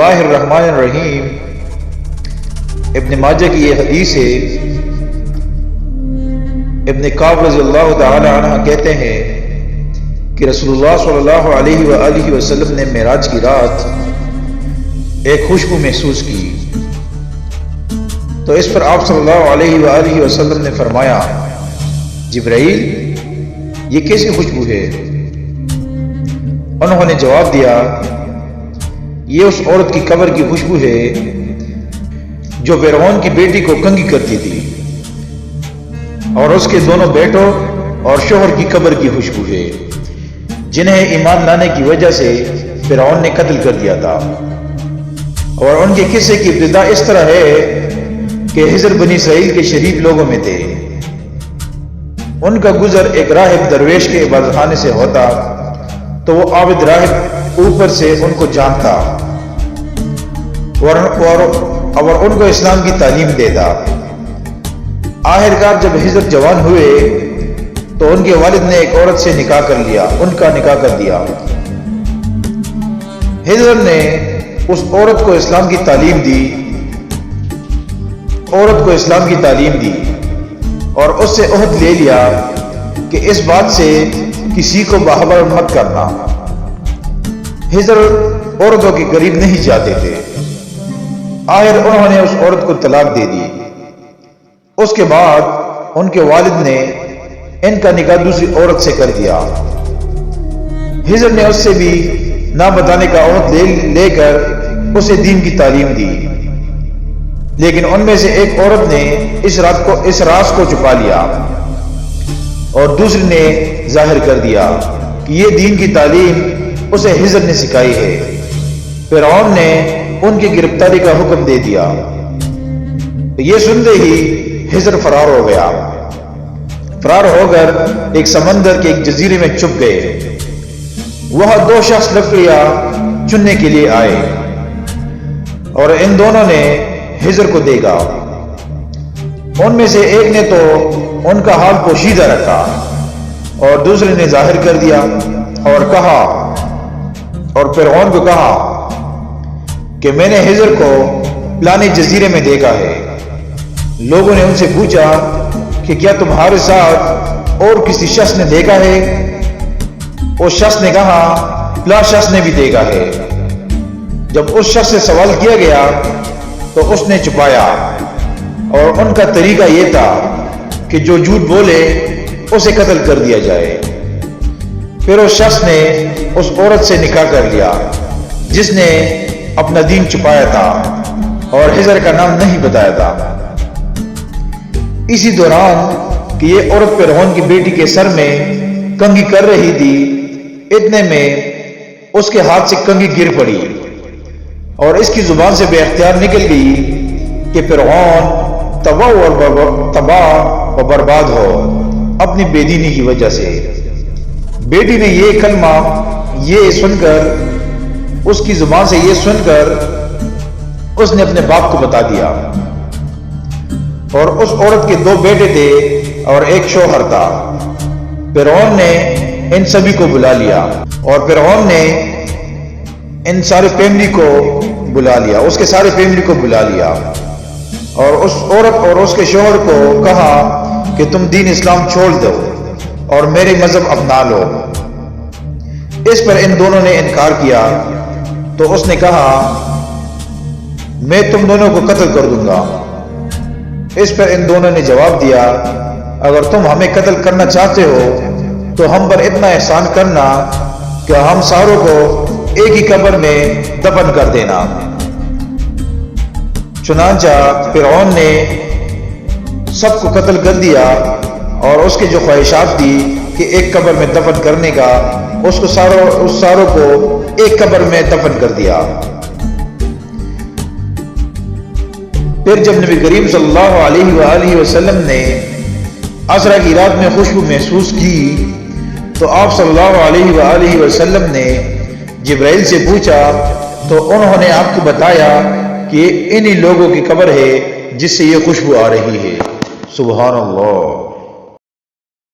اللہ الرحمن الرحیم۔ ابن ماجہ کی یہ حدیث ہے۔ ابن کعب رضی اللہ تعالی عنہ کہتے ہیں کہ رسول اللہ صلی اللہ علیہ وآلہ وسلم نے معراج کی رات ایک خوشبو محسوس کی، تو اس پر آپ صلی اللہ علیہ وآلہ وسلم نے فرمایا، جبرائیل یہ کیسی خوشبو ہے؟ انہوں نے جواب دیا، یہ اس عورت کی قبر کی خوشبو ہے جو فرعون کی بیٹی کو کنگھی کرتی تھی، اور اس کے دونوں بیٹوں اور شوہر کی قبر کی خوشبو ہے جنہیں ایمان لانے کی وجہ سے فرعون نے قتل کر دیا تھا۔ اور ان کے قصے کی ابتدا اس طرح ہے کہ حضر بنی اسرائیل کے شریف لوگوں میں تھے۔ ان کا گزر ایک راہب درویش کے عبادت خانے سے ہوتا تو وہ عابد راہب اوپر سے ان کو جانتا اور ان کو اسلام کی تعلیم دیتا۔ آخرکار جب حضرت جوان ہوئے تو ان کے والد نے ایک عورت سے نکاح کر لیا، ان کا نکاح کر دیا۔ حضرت نے اس عورت کو اسلام کی تعلیم دی اور اس سے عہد لے لیا کہ اس بات سے کسی کو باخبر مت کرنا۔ حضرت عورتوں کے قریب نہیں جاتے تھے۔ آخر انہوں نے اس عورت کو طلاق دے دی۔ اس کے بعد ان کے والد نے ان کا نکاح دوسری عورت سے کر دیا۔ حضرت نے اس سے بھی نہ بتانے کا عہد لے کر اسے دین کی تعلیم دی، لیکن ان میں سے ایک عورت نے اس راز کو چھپا لیا اور دوسری نے ظاہر کر دیا کہ یہ دین کی تعلیم اسے حضرت نے سکھائی ہے۔ فرعون نے ان کی گرفتاری کا حکم دے دیا۔ یہ سنتے ہی حضرت فرار ہو گیا۔ فرار ہو کر ایک سمندر کے ایک جزیرے میں چھپ گئے۔ وہاں دو شخص لکڑیاں چننے کے لیے آئے اور ان دونوں نے حضر کو دیکھا۔ ان میں سے ایک نے تو ان کا حال پوشیدہ رکھا اور دوسرے نے ظاہر کر دیا اور فرعون کو کہا کہ میں نے حضر کو فلانے جزیرے میں دیکھا ہے۔ لوگوں نے ان سے پوچھا کہ کیا تمہارے ساتھ اور کسی شخص نے دیکھا ہے؟ اس شخص نے کہا فلاں شخص نے بھی دیکھا ہے۔ جب اس شخص سے سوال کیا گیا تو اس نے چھپایا، اور ان کا طریقہ یہ تھا کہ جو جھوٹ بولے اسے قتل کر دیا جائے۔ پھر اس شخص نے اس عورت سے نکاح کر لیا جس نے اپنا دین چھپایا تھا اور حضر کا نام نہیں بتایا تھا۔ اسی دوران کہ یہ عورت فرعون کی بیٹی کے سر میں کنگھی کر رہی تھی، اتنے میں اس کے ہاتھ سے کنگھی گر پڑی اور اس کی زبان سے بے اختیار نکل گئی کہ فرعون تباہ و برباد ہو اپنی بے دینی کی وجہ سے۔ بیٹی نے یہ کلمہ اس کی زبان سے یہ سن کر اس نے اپنے باپ کو بتا دیا، اور اس عورت کے دو بیٹے تھے اور ایک شوہر تھا۔ فرعون نے ان سبھی کو بلا لیا اور فرعون نے ان سارے فیملی کو بلا لیا، اس کے سارے فیملی کو بلا لیا، اور اس عورت اور اس کے شوہر کو کہا کہ تم دین اسلام چھوڑ دو اور میرے مذہب اپنا لو۔ اس پر ان دونوں نے انکار کیا تو اس نے کہا میں تم دونوں کو قتل کر دوں گا۔ اس پر ان دونوں نے جواب دیا، اگر تم ہمیں قتل کرنا چاہتے ہو تو ہم پر اتنا احسان کرنا کہ ہم ساروں کو ایک ہی قبر میں دفن کر دینا۔ چنانچہ فرعون نے سب کو قتل کر دیا، اور اس کے جو خواہشات تھی کہ ایک قبر میں دفن کرنے کا، اس ساروں کو ایک قبر میں دفن کر دیا۔ پھر جب نبی کریم صلی اللہ علیہ وآلہ وسلم نے عصر کی رات میں خوشبو محسوس کی تو آپ صلی اللہ علیہ وآلہ وسلم نے جبرائیل سے پوچھا تو انہوں نے آپ کو بتایا کہ انہی لوگوں کی قبر ہے جس سے یہ خوشبو آ رہی ہے۔ سبحان اللہ۔